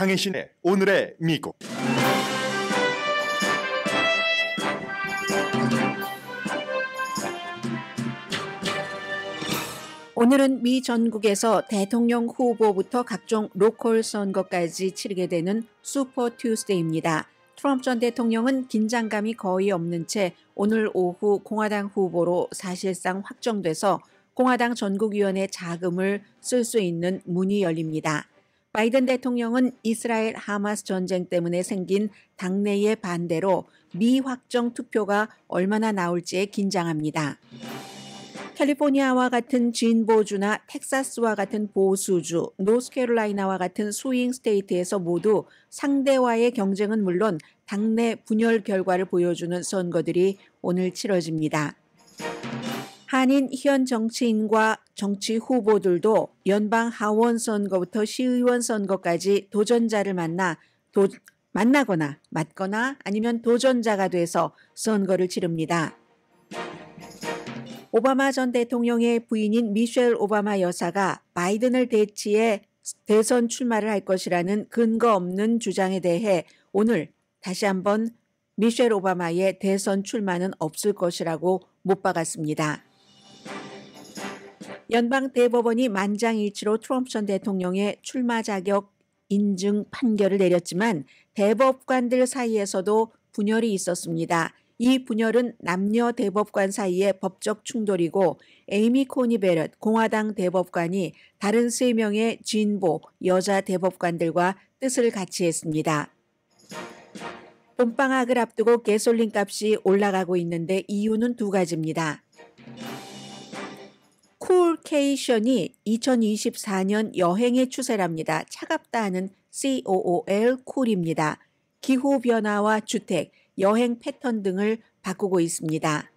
강혜신의 오늘의 미국. 오늘은 미 전국에서 대통령 후보부터 각종 로컬 선거까지 치르게 되는 슈퍼 투스데이입니다. 트럼프 전 대통령은 긴장감이 거의 없는 채 오늘 오후 공화당 후보로 사실상 확정돼서 공화당 전국위원회 자금을 쓸 수 있는 문이 열립니다. 바이든 대통령은 이스라엘 하마스 전쟁 때문에 생긴 당내의 반대로 미확정 투표가 얼마나 나올지에 긴장합니다. 캘리포니아와 같은 진보주나 텍사스와 같은 보수주, 노스캐롤라이나와 같은 스윙 스테이트에서 모두 상대와의 경쟁은 물론 당내 분열 결과를 보여주는 선거들이 오늘 치러집니다. 한인 현 정치인과 정치 후보들도 연방 하원 선거부터 시의원 선거까지 도전자를 만나거나 맞거나 아니면 도전자가 돼서 선거를 치릅니다. 오바마 전 대통령의 부인인 미셸 오바마 여사가 바이든을 대치해 대선 출마를 할 것이라는 근거 없는 주장에 대해 오늘 다시 한번 미셸 오바마의 대선 출마는 없을 것이라고 못 박았습니다. 연방 대법원이 만장일치로 트럼프 전 대통령의 출마 자격 인증 판결을 내렸지만 대법관들 사이에서도 분열이 있었습니다. 이 분열은 남녀 대법관 사이의 법적 충돌이고 에이미 코니 베럿 공화당 대법관이 다른 3명의 진보 여자 대법관들과 뜻을 같이 했습니다. 봄방학을 앞두고 가솔린 값이 올라가고 있는데 이유는 2가지입니다. 쿨케이션이 2024년 여행의 추세랍니다. 차갑다 하는 COOL 쿨입니다. 기후변화와 주택, 여행 패턴 등을 바꾸고 있습니다.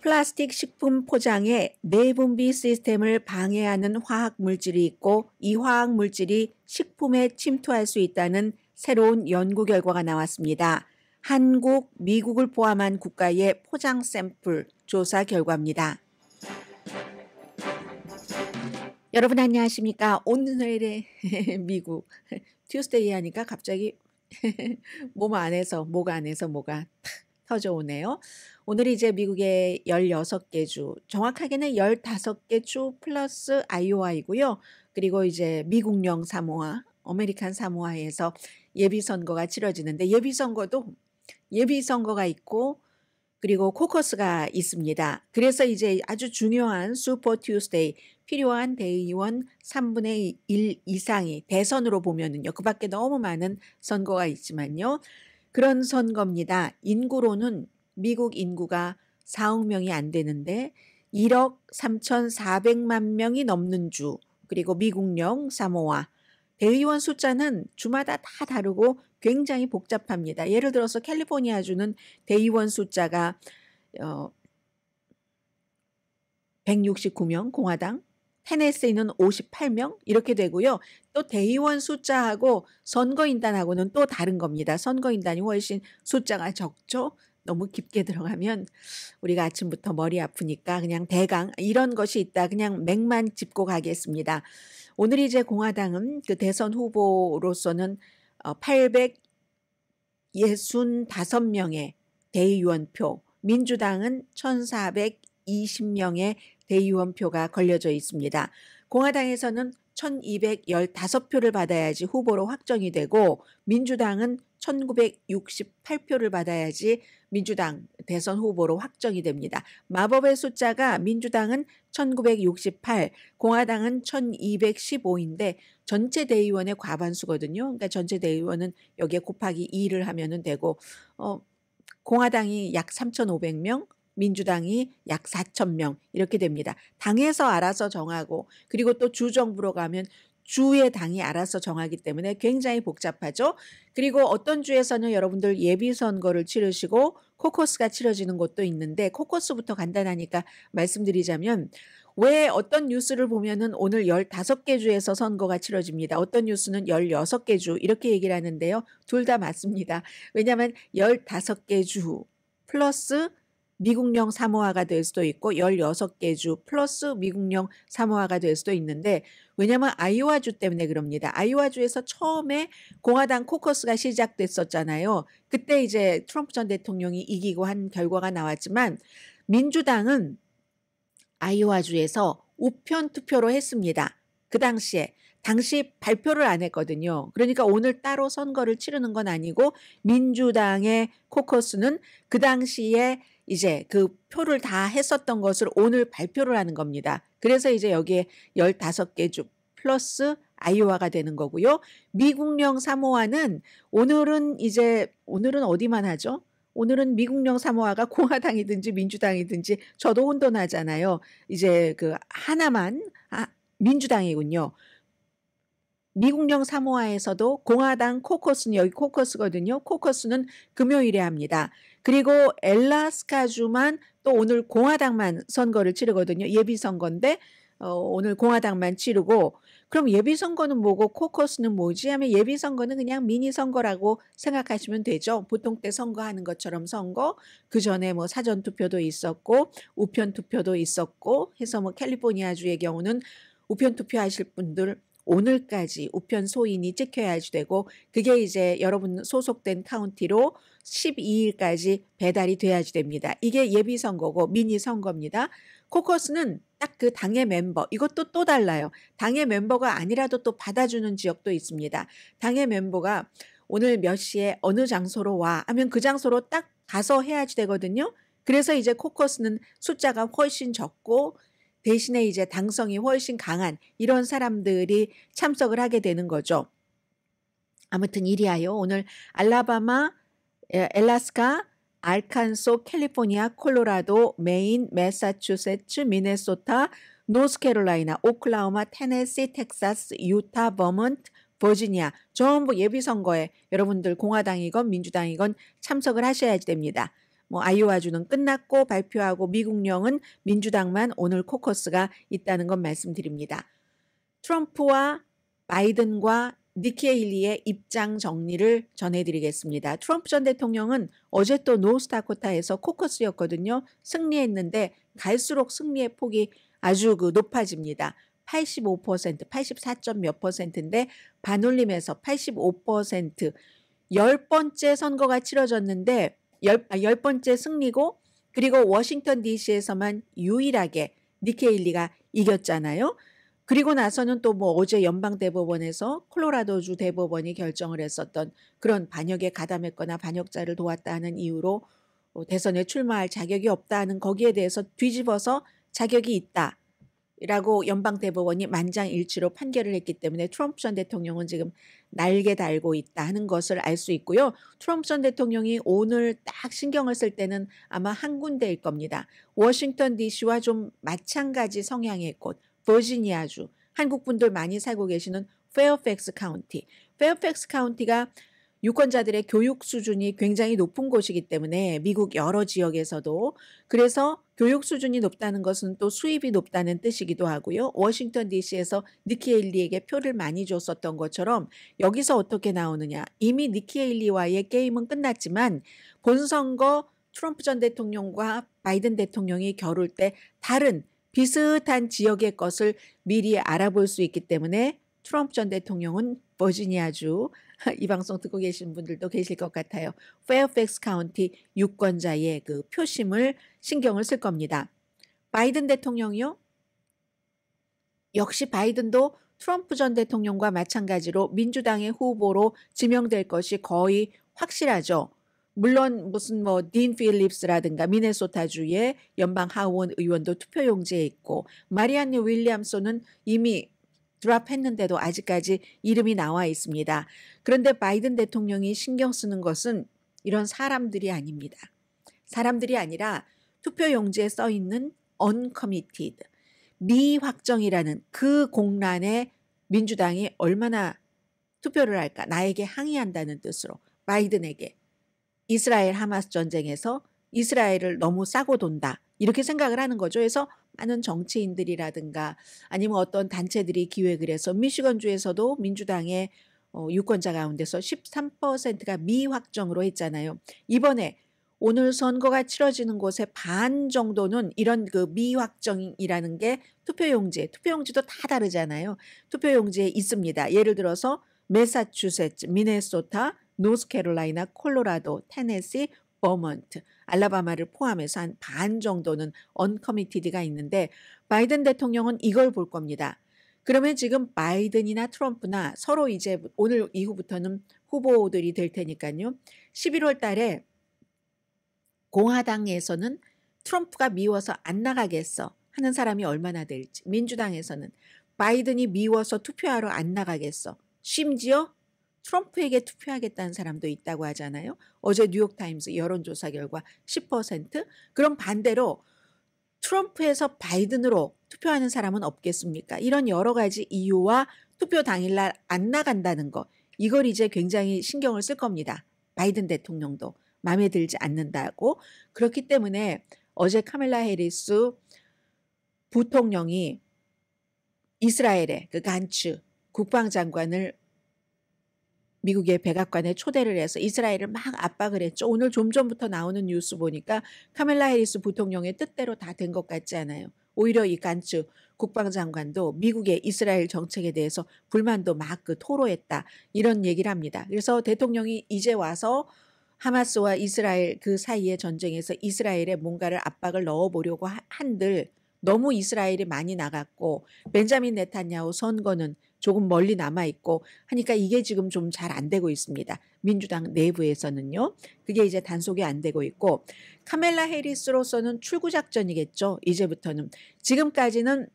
플라스틱 식품 포장에 내분비 시스템을 방해하는 화학물질이 있고 이 화학물질이 식품에 침투할 수 있다는 새로운 연구 결과가 나왔습니다. 한국, 미국을 포함한 국가의 포장 샘플 조사 결과입니다. 여러분 안녕하십니까? 오늘의 미국 튜스데이 하니까 갑자기 목 안에서 뭐가 터져오네요. 오늘이 이제 미국의 16개 주, 정확하게는 15개 주 플러스 아이오와이고요. 그리고 이제 미국령 사모아, 아메리칸 사모아에서 예비선거가 치러지는데 예비선거가 있고 그리고 코커스가 있습니다. 그래서 이제 아주 중요한 슈퍼 투스데이, 필요한 대의원 3분의 1 이상이 대선으로 보면은요. 그 밖에 너무 많은 선거가 있지만요. 그런 선거입니다. 인구로는 미국 인구가 4억 명이 안 되는데 1억 3,400만 명이 넘는 주, 그리고 미국령 사모아. 대의원 숫자는 주마다 다 다르고 굉장히 복잡합니다. 예를 들어서 캘리포니아주는 대의원 숫자가 169명 공화당, 테네시는 58명 이렇게 되고요. 또 대의원 숫자하고 선거인단하고는 또 다른 겁니다. 선거인단이 훨씬 숫자가 적죠. 너무 깊게 들어가면 우리가 아침부터 머리 아프니까 그냥 대강 이런 것이 있다. 그냥 맥만 짚고 가겠습니다. 오늘 이제 공화당은 그 대선 후보로서는 865명의 대의원표, 민주당은 1420명의 대의원표가 걸려져 있습니다. 공화당에서는 1215표를 받아야지 후보로 확정이 되고 민주당은 1968표를 받아야지 민주당 대선 후보로 확정이 됩니다. 마법의 숫자가 민주당은 1968, 공화당은 1215인데 전체 대의원의 과반수거든요. 그러니까 전체 대의원은 여기에 곱하기 2를 하면 되고 공화당이 약 3,500명, 민주당이 약 4,000명 이렇게 됩니다. 당에서 알아서 정하고 그리고 또 주정부로 가면 주의 당이 알아서 정하기 때문에 굉장히 복잡하죠. 그리고 어떤 주에서는 여러분들 예비선거를 치르시고 코커스가 치러지는 곳도 있는데 코커스부터 간단하니까 말씀드리자면 왜 어떤 뉴스를 보면은 오늘 15개 주에서 선거가 치러집니다. 어떤 뉴스는 16개 주 이렇게 얘기를 하는데요. 둘 다 맞습니다. 왜냐하면 15개 주 플러스 미국령 사모아가 될 수도 있고 16개 주 플러스 미국령 사모아가 될 수도 있는데 왜냐하면 아이오와주 때문에 그럽니다. 아이오와주에서 처음에 공화당 코커스가 시작됐었잖아요. 그때 이제 트럼프 전 대통령이 이기고 한 결과가 나왔지만 민주당은 아이오와주에서 우편 투표로 했습니다. 그 당시 발표를 안 했거든요. 그러니까 오늘 따로 선거를 치르는 건 아니고 민주당의 코커스는 그 당시에 이제 그 표를 다 했었던 것을 오늘 발표를 하는 겁니다. 그래서 이제 여기에 15개 주 플러스 아이오와가 되는 거고요. 미국령 사모아는 오늘은 어디만 하죠? 오늘은 미국령 사모아가 공화당이든지 민주당이든지 저도 혼돈하잖아요. 이제 그 하나만 민주당이군요. 미국령 사모아에서도 공화당 코커스는 여기 코커스거든요. 코커스는 금요일에 합니다. 그리고 엘라스카주만 또 오늘 공화당만 선거를 치르거든요. 예비선거인데 오늘 공화당만 치르고 그럼 예비선거는 뭐고 코커스는 뭐지 하면 예비선거는 그냥 미니선거라고 생각하시면 되죠. 보통 때 선거하는 것처럼 선거. 그 전에 뭐 사전투표도 있었고 우편투표도 있었고 해서 뭐 캘리포니아주의 경우는 우편투표하실 분들 오늘까지 우편 소인이 찍혀야 되고 그게 이제 여러분 소속된 카운티로 12일까지 배달이 돼야지 됩니다. 이게 예비선거고 미니선거입니다. 코커스는 딱 그 당의 멤버 이것도 또 달라요. 당의 멤버가 아니라도 또 받아주는 지역도 있습니다. 당의 멤버가 오늘 몇 시에 어느 장소로 와 하면 그 장소로 딱 가서 해야지 되거든요. 그래서 이제 코커스는 숫자가 훨씬 적고 대신에 이제 당성이 훨씬 강한 이런 사람들이 참석을 하게 되는 거죠. 아무튼 이리하여 오늘 알라바마, 엘라스카, 알칸소, 캘리포니아, 콜로라도, 메인, 매사추세츠, 미네소타, 노스캐롤라이나, 오클라호마, 테네시, 텍사스, 유타, 버먼트, 버지니아 전부 예비선거에 여러분들 공화당이건 민주당이건 참석을 하셔야지 됩니다. 뭐 아이오와주는 끝났고 발표하고 미국령은 민주당만 오늘 코커스가 있다는 건 말씀드립니다. 트럼프와 바이든과 니키 헤일리의 입장 정리를 전해드리겠습니다. 트럼프 전 대통령은 어제 또 노스다코타에서 코커스였거든요. 승리했는데 갈수록 승리의 폭이 아주 높아집니다. 85%, 84점 몇 %인데 반올림에서 85%, 10번째 선거가 치러졌는데 10번째 승리고 그리고 워싱턴 DC에서만 유일하게 니키 헤일리가 이겼잖아요. 그리고 나서는 또 뭐 어제 연방대법원에서 콜로라도주 대법원이 결정을 했었던 그런 반역에 가담했거나 반역자를 도왔다는 이유로 대선에 출마할 자격이 없다는 거기에 대해서 뒤집어서 자격이 있다. 라고 연방대법원이 만장일치로 판결을 했기 때문에 트럼프 전 대통령은 지금 날개 달고 있다 하는 것을 알 수 있고요. 트럼프 전 대통령이 오늘 딱 신경을 쓸 때는 아마 한 군데일 겁니다. 워싱턴 DC와 좀 마찬가지 성향의 곳, 버지니아주, 한국분들 많이 살고 계시는 페어팩스 카운티. 페어팩스 카운티가 유권자들의 교육 수준이 굉장히 높은 곳이기 때문에 미국 여러 지역에서도 그래서 교육 수준이 높다는 것은 또 수입이 높다는 뜻이기도 하고요. 워싱턴 DC에서 니키 헤일리에게 표를 많이 줬었던 것처럼 여기서 어떻게 나오느냐. 이미 니키 헤일리와의 게임은 끝났지만 본선거 트럼프 전 대통령과 바이든 대통령이 겨룰 때 다른 비슷한 지역의 것을 미리 알아볼 수 있기 때문에 트럼프 전 대통령은 버지니아주 이 방송 듣고 계신 분들도 계실 것 같아요. 페어팩스 카운티 유권자의 그 표심을 신경을 쓸 겁니다. 바이든 대통령이요? 역시 바이든도 트럼프 전 대통령과 마찬가지로 민주당의 후보로 지명될 것이 거의 확실하죠. 물론 무슨 뭐 딘 필립스라든가 미네소타주의 연방 하원 의원도 투표용지에 있고 마리안네 윌리엄슨은 이미 드랍했는데도 아직까지 이름이 나와 있습니다. 그런데 바이든 대통령이 신경 쓰는 것은 이런 사람들이 아닙니다. 사람들이 아니라 투표용지에 써 있는 uncommitted, 미확정이라는 그 공란에 민주당이 얼마나 투표를 할까? 나에게 항의한다는 뜻으로 바이든에게 이스라엘 하마스 전쟁에서 이스라엘을 너무 싸고 돈다. 이렇게 생각을 하는 거죠. 그래서 많은 정치인들이라든가 아니면 어떤 단체들이 기획을 해서 미시건주에서도 민주당의 유권자 가운데서 13%가 미확정으로 했잖아요. 이번에 오늘 선거가 치러지는 곳의 반 정도는 이런 그 미확정이라는 게 투표용지도 다 다르잖아요. 투표용지에 있습니다. 예를 들어서 매사추세츠, 미네소타, 노스캐롤라이나, 콜로라도, 테네시, 버먼트, 알라바마를 포함해서 한 반 정도는 언커미티드가 있는데 바이든 대통령은 이걸 볼 겁니다. 그러면 지금 바이든이나 트럼프나 서로 이제 오늘 이후부터는 후보들이 될 테니까요. 11월 달에 공화당에서는 트럼프가 미워서 안 나가겠어 하는 사람이 얼마나 될지, 민주당에서는 바이든이 미워서 투표하러 안 나가겠어, 심지어 트럼프에게 투표하겠다는 사람도 있다고 하잖아요. 어제 뉴욕타임스 여론조사 결과 10%. 그럼 반대로 트럼프에서 바이든으로 투표하는 사람은 없겠습니까? 이런 여러 가지 이유와 투표 당일날 안 나간다는 거, 이걸 이제 굉장히 신경을 쓸 겁니다. 바이든 대통령도 마음에 들지 않는다고. 그렇기 때문에 어제 카멜라 해리스 부통령이 이스라엘의 그 간츠 국방장관을 미국의 백악관에 초대를 해서 이스라엘을 막 압박을 했죠. 오늘 좀 전부터 나오는 뉴스 보니까 카멜라 해리스 부통령의 뜻대로 다 된 것 같지 않아요. 오히려 이 간츠 국방장관도 미국의 이스라엘 정책에 대해서 불만도 막 토로했다, 이런 얘기를 합니다. 그래서 대통령이 이제 와서 하마스와 이스라엘 그 사이의 전쟁에서 이스라엘에 뭔가를 압박을 넣어보려고 한들 너무 이스라엘이 많이 나갔고 벤자민 네탄야후 선거는 조금 멀리 남아있고 하니까 이게 지금 좀 잘 안 되고 있습니다. 민주당 내부에서는요. 그게 이제 단속이 안 되고 있고, 카멜라 해리스로서는 출구작전이겠죠. 이제부터는. 지금까지는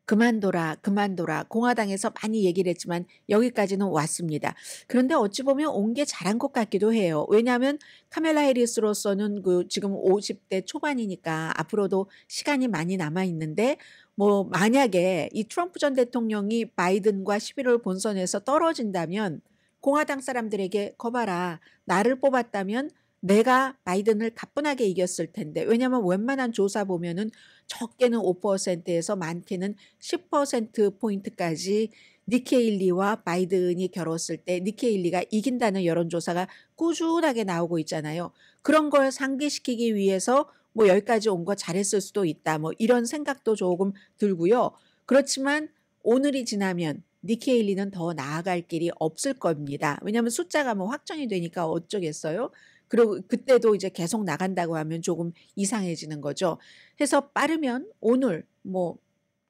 그만둬라 공화당에서 많이 얘기를 했지만 여기까지는 왔습니다. 그런데 어찌 보면 온 게 잘한 것 같기도 해요. 왜냐하면 카멜라 해리스로서는 그 지금 50대 초반이니까 앞으로도 시간이 많이 남아 있는데, 뭐 만약에 이 트럼프 전 대통령이 바이든과 11월 본선에서 떨어진다면 공화당 사람들에게 거봐라, 나를 뽑았다면 내가 바이든을 가뿐하게 이겼을 텐데, 왜냐하면 웬만한 조사 보면은 적게는 5%에서 많게는 10%포인트까지 니케일리와 바이든이 겨뤘을 때 니케일리가 이긴다는 여론조사가 꾸준하게 나오고 있잖아요. 그런 걸 상기시키기 위해서 뭐 여기까지 온 거 잘했을 수도 있다, 뭐 이런 생각도 조금 들고요. 그렇지만 오늘이 지나면 니케일리는 더 나아갈 길이 없을 겁니다. 왜냐하면 숫자가 뭐 확정이 되니까 어쩌겠어요. 그리고 그때도 이제 계속 나간다고 하면 조금 이상해지는 거죠. 해서 빠르면 오늘 뭐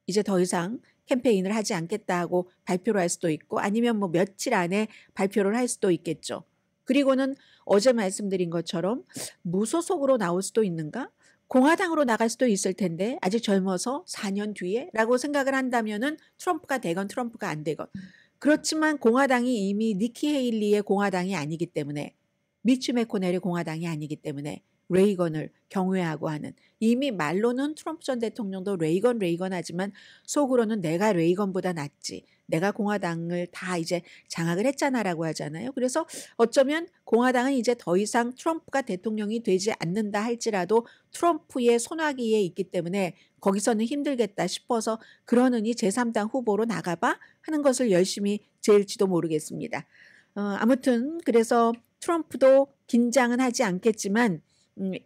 이제 더 이상 캠페인을 하지 않겠다 하고 발표를 할 수도 있고, 아니면 뭐 며칠 안에 발표를 할 수도 있겠죠. 그리고는 어제 말씀드린 것처럼 무소속으로 나올 수도 있는가? 공화당으로 나갈 수도 있을 텐데 아직 젊어서 4년 뒤에 라고 생각을 한다면은 트럼프가 되건 트럼프가 안 되건. 그렇지만 공화당이 이미 니키 헤일리의 공화당이 아니기 때문에, 미치 메코넬의 공화당이 아니기 때문에 레이건을 경외하고 하는, 이미 말로는 트럼프 전 대통령도 레이건 하지만 속으로는 내가 레이건보다 낫지, 내가 공화당을 다 이제 장악을 했잖아라고 하잖아요. 그래서 어쩌면 공화당은 이제 더 이상 트럼프가 대통령이 되지 않는다 할지라도 트럼프의 손아귀에 있기 때문에 거기서는 힘들겠다 싶어서 그러느니 제3당 후보로 나가봐 하는 것을 열심히 재일지도 모르겠습니다. 아무튼 그래서 트럼프도 긴장은 하지 않겠지만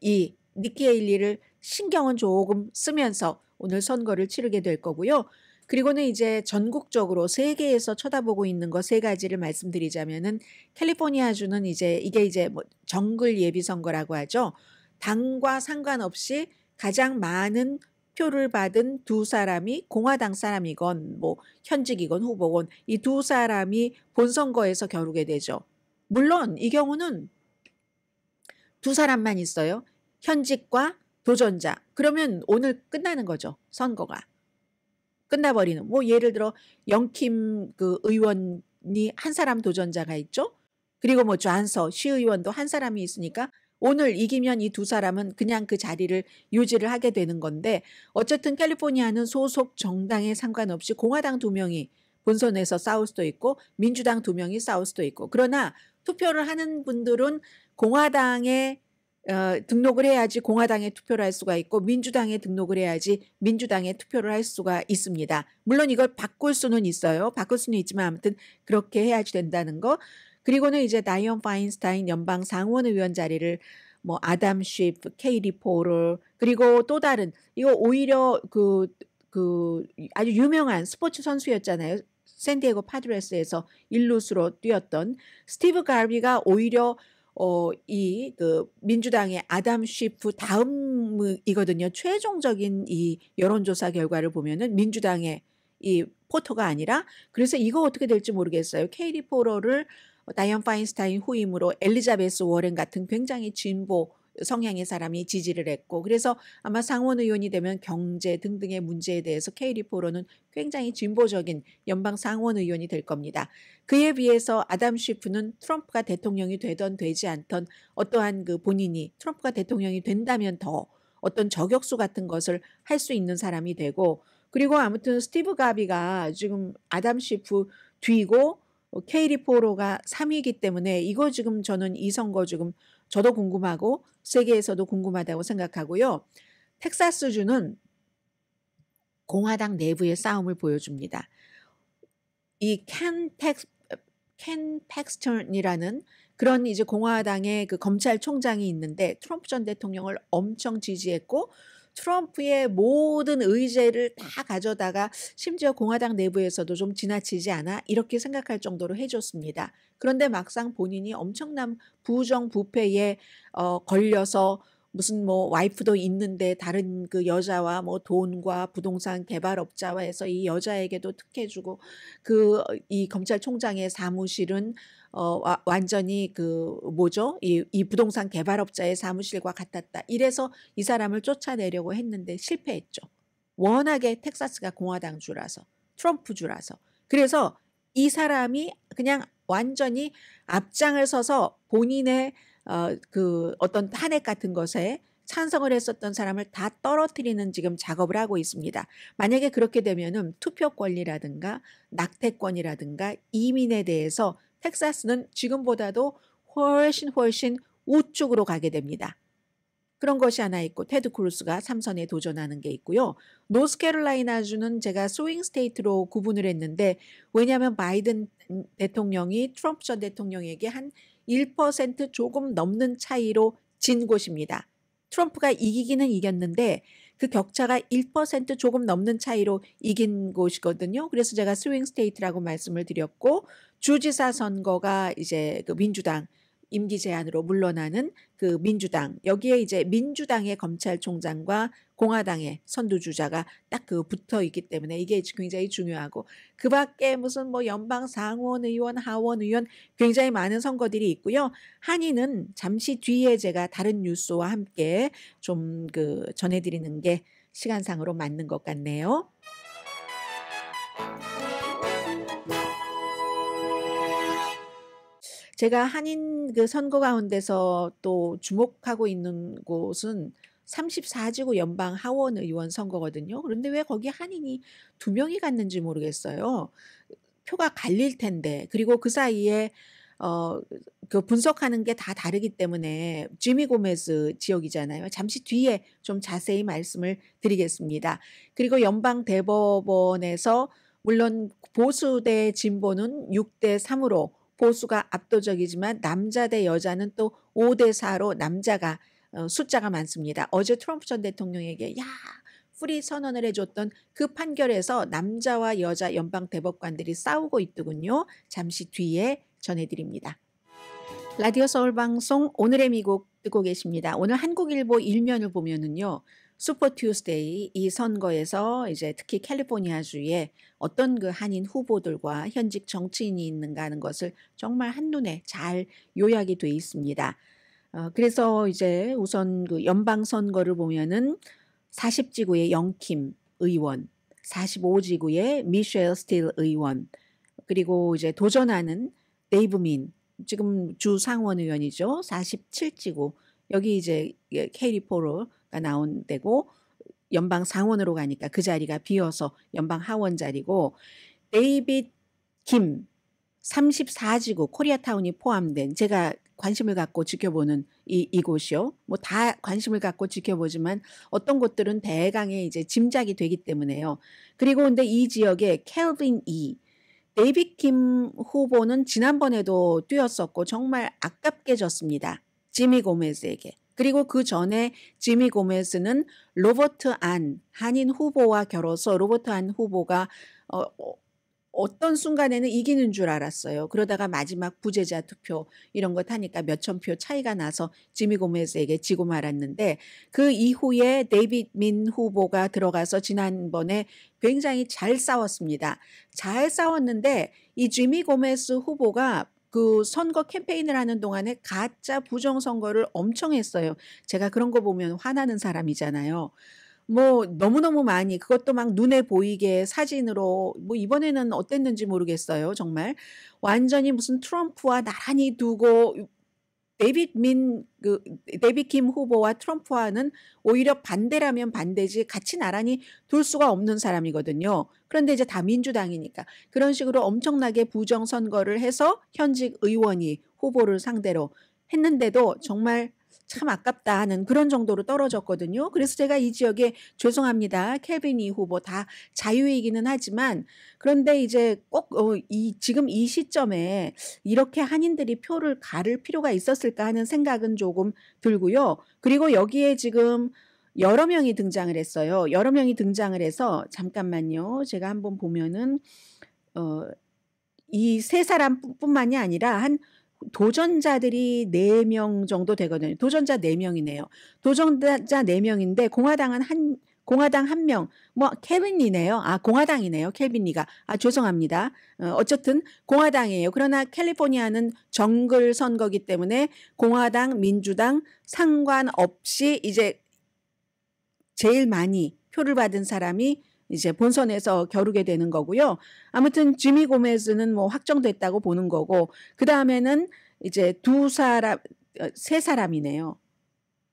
이 니키 헤일리를 신경은 조금 쓰면서 오늘 선거를 치르게 될 거고요. 그리고는 이제 전국적으로 세계에서 쳐다보고 있는 거 세 가지를 말씀드리자면은, 캘리포니아주는 이게 이제 뭐 정글 예비 선거라고 하죠. 당과 상관없이 가장 많은 표를 받은 두 사람이 공화당 사람이건 뭐 현직이건 후보건 이 두 사람이 본선거에서 겨루게 되죠. 물론 이 경우는 두 사람만 있어요. 현직과 도전자. 그러면 오늘 끝나는 거죠. 선거가. 끝나버리는. 뭐 예를 들어 영킴 그 의원이 한 사람 도전자가 있죠. 그리고 뭐 좌한서 시의원도 한 사람이 있으니까 오늘 이기면 이 두 사람은 그냥 그 자리를 유지를 하게 되는 건데, 어쨌든 캘리포니아는 소속 정당에 상관없이 공화당 2명이 본선에서 싸울 수도 있고 민주당 2명이 싸울 수도 있고, 그러나 투표를 하는 분들은 공화당에 등록을 해야지 공화당에 투표를 할 수가 있고 민주당에 등록을 해야지 민주당에 투표를 할 수가 있습니다. 물론 이걸 바꿀 수는 있어요. 바꿀 수는 있지만 아무튼 그렇게 해야지 된다는 거. 그리고는 이제 다이언 파인스타인 연방 상원의원 자리를 뭐 아담 쉬프, 케이리 포럴 그리고 또 다른 이거 오히려 그 아주 유명한 스포츠 선수였잖아요. 샌디에고 파드레스에서 일루수로 뛰었던 스티브 가비가 오히려 이 그 민주당의 아담 쉬프 다음이거든요. 최종적인 이 여론조사 결과를 보면은 민주당의 이 포토가 아니라 그래서 이거 어떻게 될지 모르겠어요. 케이리 포러를 다이언 파인스타인 후임으로 엘리자베스 워렌 같은 굉장히 진보 성향의 사람이 지지를 했고 그래서 아마 상원 의원이 되면 경제 등등의 문제에 대해서 케이리 포러는 굉장히 진보적인 연방 상원 의원이 될 겁니다. 그에 비해서 아담 쉬프는 트럼프가 대통령이 되던 되지 않던 어떠한 그 본인이 트럼프가 대통령이 된다면 더 어떤 저격수 같은 것을 할 수 있는 사람이 되고 그리고 아무튼 스티브 가비가 지금 아담 쉬프 뒤고 케이리 포로가 3위이기 때문에 이거 지금 저는 이 선거 지금 저도 궁금하고 세계에서도 궁금하다고 생각하고요. 텍사스주는 공화당 내부의 싸움을 보여줍니다. 이 켄 팩스턴이라는 그런 이제 공화당의 그 검찰총장이 있는데 트럼프 전 대통령을 엄청 지지했고 트럼프의 모든 의제를 다 가져다가 심지어 공화당 내부에서도 좀 지나치지 않아 이렇게 생각할 정도로 해줬습니다. 그런데 막상 본인이 엄청난 부정부패에 걸려서 무슨 뭐 와이프도 있는데 다른 그 여자와 뭐 돈과 부동산 개발업자와 해서 이 여자에게도 특혜주고 그 이 검찰총장의 사무실은 완전히 그 뭐죠? 이 부동산 개발업자의 사무실과 같았다. 이래서 이 사람을 쫓아내려고 했는데 실패했죠. 워낙에 텍사스가 공화당주라서 트럼프주라서. 그래서 이 사람이 그냥 완전히 앞장을 서서 본인의 그 어떤 탄핵 같은 것에 찬성을 했었던 사람을 다 떨어뜨리는 지금 작업을 하고 있습니다. 만약에 그렇게 되면은 투표 권리라든가 낙태권이라든가 이민에 대해서 텍사스는 지금보다도 훨씬 우측으로 가게 됩니다. 그런 것이 하나 있고 테드 크루스가 3선에 도전하는 게 있고요. 노스캐롤라이나주는 제가 스윙 스테이트로 구분을 했는데 왜냐하면 바이든 대통령이 트럼프 전 대통령에게 한 1% 조금 넘는 차이로 진 곳입니다. 트럼프가 이기기는 이겼는데 그 격차가 1% 조금 넘는 차이로 이긴 곳이거든요. 그래서 제가 스윙 스테이트라고 말씀을 드렸고 주지사 선거가 이제 그 민주당 임기 제한으로 물러나는 그 민주당 여기에 이제 민주당의 검찰총장과 공화당의 선두주자가 딱 그 붙어 있기 때문에 이게 굉장히 중요하고 그 밖에 무슨 뭐 연방 상원 의원, 하원 의원 굉장히 많은 선거들이 있고요. 한인은 잠시 뒤에 제가 다른 뉴스와 함께 좀 그 전해드리는 게 시간상으로 맞는 것 같네요. 제가 한인 그 선거 가운데서 또 주목하고 있는 곳은 34지구 연방 하원 의원 선거거든요. 그런데 왜 거기 한인이 2명이 갔는지 모르겠어요. 표가 갈릴 텐데 그리고 그 사이에 그 분석하는 게 다 다르기 때문에 지미 고메즈 지역이잖아요. 잠시 뒤에 좀 자세히 말씀을 드리겠습니다. 그리고 연방 대법원에서 물론 보수 대 진보는 6대 3으로 보수가 압도적이지만 남자 대 여자는 또 5대 4로 남자가 숫자가 많습니다. 어제 트럼프 전 대통령에게 프리 선언을 해줬던 그 판결에서 남자와 여자 연방 대법관들이 싸우고 있더군요. 잠시 뒤에 전해드립니다. 라디오 서울 방송 오늘의 미국 듣고 계십니다. 오늘 한국일보 일면을 보면은요. 슈퍼 투스데이 이 선거에서 이제 특히 캘리포니아주에 어떤 그 한인 후보들과 현직 정치인이 있는가 하는 것을 정말 한눈에 잘 요약이 돼 있습니다. 그래서 이제 우선 그 연방 선거를 보면은 40지구의 영킴 의원, 45지구의 미셸 스틸 의원, 그리고 이제 도전하는 데이브 민 지금 주 상원 의원이죠. 47지구 여기 이제 케이리 포로가 나온 데고 연방 상원으로 가니까 그 자리가 비어서 연방 하원 자리고 데이빗 김 34지구 코리아타운이 포함된 제가 관심을 갖고 지켜보는 이곳이요. 뭐 다 관심을 갖고 지켜보지만 어떤 곳들은 대강의 이제 짐작이 되기 때문에요. 그리고 근데 이 지역에 켈빈 이 데이빗 킴 후보는 지난번에도 뛰었었고 정말 아깝게 졌습니다. 지미 고메즈에게. 그리고 그 전에 지미 고메즈는 로버트 안 한인 후보와 겨뤄서 로버트 안 후보가 어떤 순간에는 이기는 줄 알았어요. 그러다가 마지막 부재자 투표 이런 것 하니까 몇천 표 차이가 나서 지미 고메즈에게 지고 말았는데 그 이후에 데이빗 민 후보가 들어가서 지난번에 굉장히 잘 싸웠습니다. 잘 싸웠는데 이 지미 고메즈 후보가 그 선거 캠페인을 하는 동안에 가짜 부정선거를 엄청 했어요. 제가 그런 거 보면 화나는 사람이잖아요. 뭐 너무너무 많이 그것도 막 눈에 보이게 사진으로 뭐 이번에는 어땠는지 모르겠어요. 정말 완전히 무슨 트럼프와 나란히 두고 데이빗 킴 후보와 트럼프와는 오히려 반대라면 반대지 같이 나란히 둘 수가 없는 사람이거든요. 그런데 이제 다 민주당이니까 그런 식으로 엄청나게 부정 선거를 해서 현직 의원이 후보를 상대로 했는데도 정말 참 아깝다 하는 그런 정도로 떨어졌거든요. 그래서 제가 이 지역에 죄송합니다. 켈빈 이 후보 다 자유이기는 하지만 그런데 이제 꼭 지금 이 시점에 이렇게 한인들이 표를 가를 필요가 있었을까 하는 생각은 조금 들고요. 그리고 여기에 지금 여러 명이 등장을 했어요. 여러 명이 등장을 해서 잠깐만요. 제가 한번 보면은 이 세 사람뿐만이 아니라 한 도전자들이 4명 정도 되거든요. 도전자 4명이네요. 도전자 4명인데 공화당 1명, 뭐 케빈리네요. 아, 공화당이네요. 켈빈리가. 아, 죄송합니다. 어쨌든 공화당이에요. 그러나 캘리포니아는 정글 선거기 때문에 공화당, 민주당 상관없이 이제 제일 많이 표를 받은 사람이 이제 본선에서 겨루게 되는 거고요. 아무튼 지미 고메즈는 뭐 확정됐다고 보는 거고 그 다음에는 이제 세 사람이네요.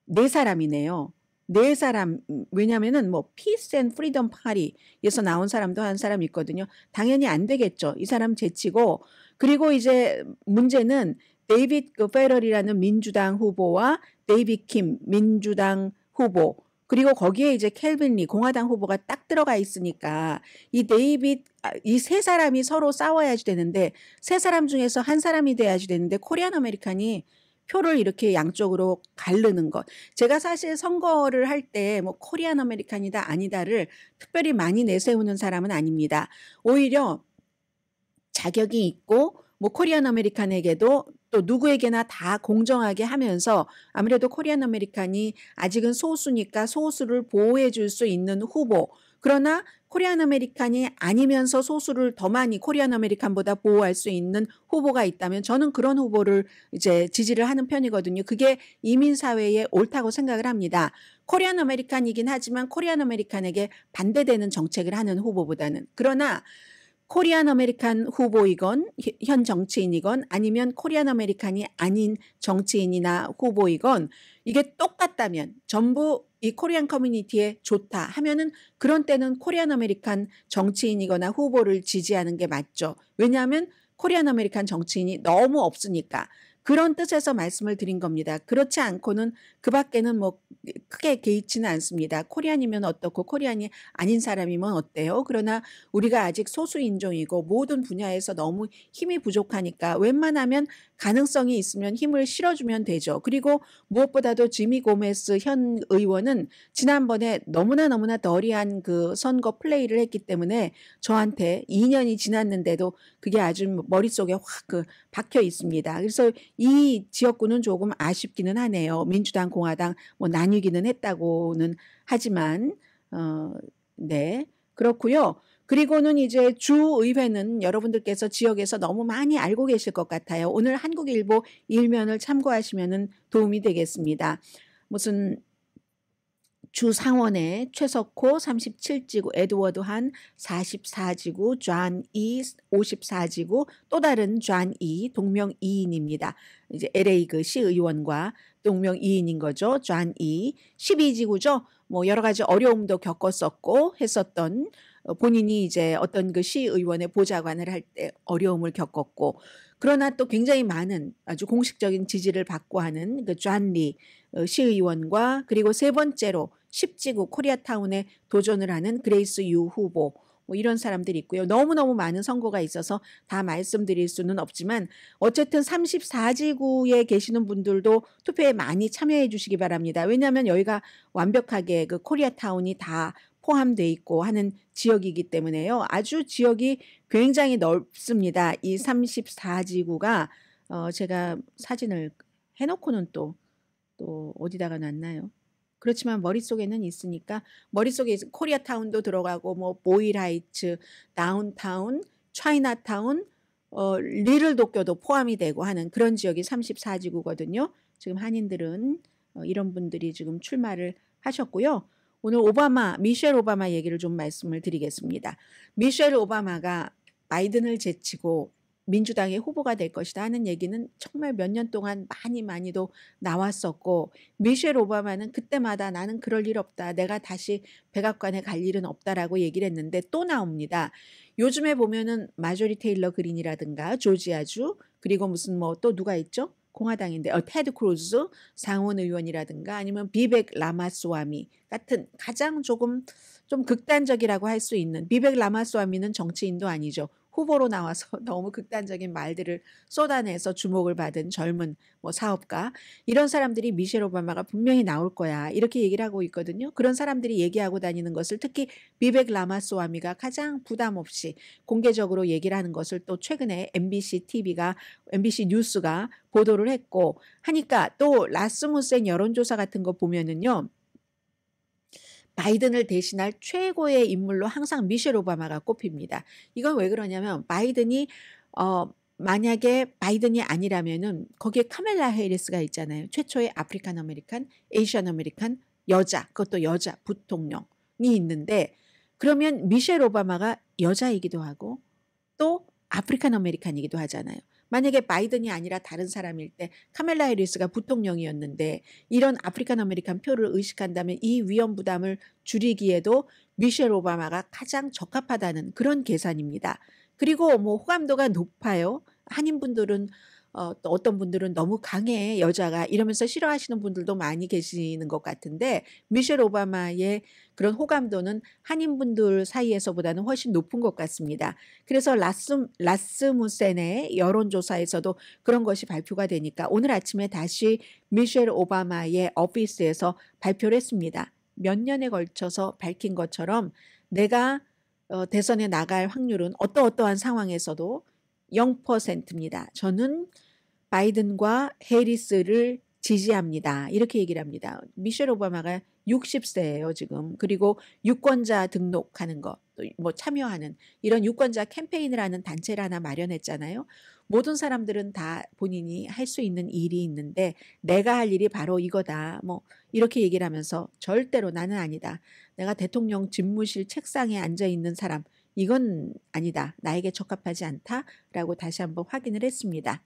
네 사람이네요. 네 사람 왜냐면은 뭐 피스 앤 프리덤 파리에서 나온 사람도 한 사람 있거든요. 당연히 안 되겠죠. 이 사람 제치고 그리고 이제 문제는 데이빗 페럴이라는 민주당 후보와 데이빗 킴 민주당 후보 그리고 거기에 이제 켈빈 리 공화당 후보가 딱 들어가 있으니까 이 세 사람이 서로 싸워야지 되는데 세 사람 중에서 한 사람이 돼야지 되는데 코리안 아메리칸이 표를 이렇게 양쪽으로 가르는 것. 제가 사실 선거를 할 때 뭐 코리안 아메리칸이다 아니다를 특별히 많이 내세우는 사람은 아닙니다. 오히려 자격이 있고 뭐 코리안 아메리칸에게도 또 누구에게나 다 공정하게 하면서 아무래도 코리안 아메리칸이 아직은 소수니까 소수를 보호해 줄 수 있는 후보. 그러나 코리안 아메리칸이 아니면서 소수를 더 많이 코리안 아메리칸보다 보호할 수 있는 후보가 있다면 저는 그런 후보를 이제 지지를 하는 편이거든요. 그게 이민 사회에 옳다고 생각을 합니다. 코리안 아메리칸이긴 하지만 코리안 아메리칸에게 반대되는 정책을 하는 후보보다는. 그러나 코리안 아메리칸 후보이건 현 정치인이건 아니면 코리안 아메리칸이 아닌 정치인이나 후보이건 이게 똑같다면 전부 이 코리안 커뮤니티에 좋다 하면은 그런 때는 코리안 아메리칸 정치인이거나 후보를 지지하는 게 맞죠. 왜냐하면 코리안 아메리칸 정치인이 너무 없으니까. 그런 뜻에서 말씀을 드린 겁니다. 그렇지 않고는 그 밖에는 뭐 크게 개의치는 않습니다. 코리안이면 어떻고 코리안이 아닌 사람이면 어때요? 그러나 우리가 아직 소수인종이고 모든 분야에서 너무 힘이 부족하니까 웬만하면 가능성이 있으면 힘을 실어주면 되죠. 그리고 무엇보다도 지미 고메스 현 의원은 지난번에 너무나 덜이한 그 선거 플레이를 했기 때문에 저한테 2년이 지났는데도 그게 아주 머릿속에 확 박혀 있습니다. 그래서 이 지역구는 조금 아쉽기는 하네요. 민주당, 공화당 뭐 나뉘기는 했다고는 하지만 네 그렇고요. 그리고는 이제 주의회는 여러분들께서 지역에서 너무 많이 알고 계실 것 같아요. 오늘 한국일보 일면을 참고하시면 도움이 되겠습니다. 무슨 주상원의 최석호 37지구, 에드워드 한 44지구, 존 이 54지구, 또 다른 존 이 동명이인입니다. 이제 LA 그 시의원과 동명이인인 거죠. 존 이 12지구죠. 뭐 여러 가지 어려움도 겪었었고 했었던 본인이 이제 어떤 그 시의원의 보좌관을 할 때 어려움을 겪었고 그러나 또 굉장히 많은 아주 공식적인 지지를 받고 하는 그 존 리 시의원과 그리고 세 번째로 10지구 코리아타운에 도전을 하는 그레이스 유 후보 뭐 이런 사람들이 있고요. 너무너무 많은 선거가 있어서 다 말씀드릴 수는 없지만 어쨌든 34지구에 계시는 분들도 투표에 많이 참여해 주시기 바랍니다. 왜냐하면 여기가 완벽하게 그 코리아타운이 다 포함되어 있고 하는 지역이기 때문에요. 아주 지역이 굉장히 넓습니다. 이 34지구가 제가 사진을 해놓고는 또 어디다가 놨나요? 그렇지만 머릿속에는 있으니까 머릿속에 코리아타운도 들어가고 뭐 보일하이츠, 다운타운, 차이나타운, 리틀 도쿄도 포함이 되고 하는 그런 지역이 34지구거든요. 지금 한인들은 이런 분들이 지금 출마를 하셨고요. 오늘 미셸 오바마 얘기를 좀 말씀을 드리겠습니다. 미셸 오바마가 바이든을 제치고 민주당의 후보가 될 것이다 하는 얘기는 정말 몇 년 동안 많이도 나왔었고 미셸 오바마는 그때마다 나는 그럴 일 없다. 내가 다시 백악관에 갈 일은 없다라고 얘기를 했는데 또 나옵니다. 요즘에 보면은 마조리 테일러 그린이라든가 조지아주 그리고 무슨 뭐 또 누가 있죠? 공화당인데 테드 크루즈 상원 의원이라든가 아니면 비벡 라마스와미 같은 가장 조금 좀 극단적이라고 할 수 있는 비벡 라마스와미는 정치인도 아니죠. 후보로 나와서 너무 극단적인 말들을 쏟아내서 주목을 받은 젊은 뭐 사업가 이런 사람들이 미셸 오바마가 분명히 나올 거야 이렇게 얘기를 하고 있거든요. 그런 사람들이 얘기하고 다니는 것을 특히 비벡 라마스와미가 가장 부담 없이 공개적으로 얘기를 하는 것을 또 최근에 MBC 뉴스가 보도를 했고 하니까 또 라스무센 여론조사 같은 거 보면은요. 바이든을 대신할 최고의 인물로 항상 미셸 오바마가 꼽힙니다. 이건 왜 그러냐면 바이든이 만약에 바이든이 아니라면은 거기에 카멜라 해리스가 있잖아요. 최초의 아프리칸 아메리칸, 에이시안 아메리칸 여자, 그것도 여자 부통령이 있는데 그러면 미셸 오바마가 여자이기도 하고 또 아프리칸 아메리칸이기도 하잖아요. 만약에 바이든이 아니라 다른 사람일 때 카멜라 해리스가 부통령이었는데 이런 아프리칸 아메리칸 표를 의식한다면 이 위험 부담을 줄이기에도 미셸 오바마가 가장 적합하다는 그런 계산입니다. 그리고 뭐 호감도가 높아요. 한인분들은 또 어떤 분들은 너무 강해 여자가 이러면서 싫어하시는 분들도 많이 계시는 것 같은데 미셸 오바마의 그런 호감도는 한인분들 사이에서보다는 훨씬 높은 것 같습니다. 그래서 라스무센의 여론조사에서도 그런 것이 발표가 되니까 오늘 아침에 다시 미셸 오바마의 오피스에서 발표를 했습니다. 몇 년에 걸쳐서 밝힌 것처럼 내가 대선에 나갈 확률은 어떠한 상황에서도 0%입니다. 저는 바이든과 해리스를 지지합니다. 이렇게 얘기를 합니다. 미셸 오바마가 60세예요, 지금. 그리고 유권자 등록하는 거, 뭐 참여하는 이런 유권자 캠페인을 하는 단체를 하나 마련했잖아요. 모든 사람들은 다 본인이 할 수 있는 일이 있는데 내가 할 일이 바로 이거다. 뭐 이렇게 얘기를 하면서 절대로 나는 아니다. 내가 대통령 집무실 책상에 앉아 있는 사람 이건 아니다. 나에게 적합하지 않다라고 다시 한번 확인을 했습니다.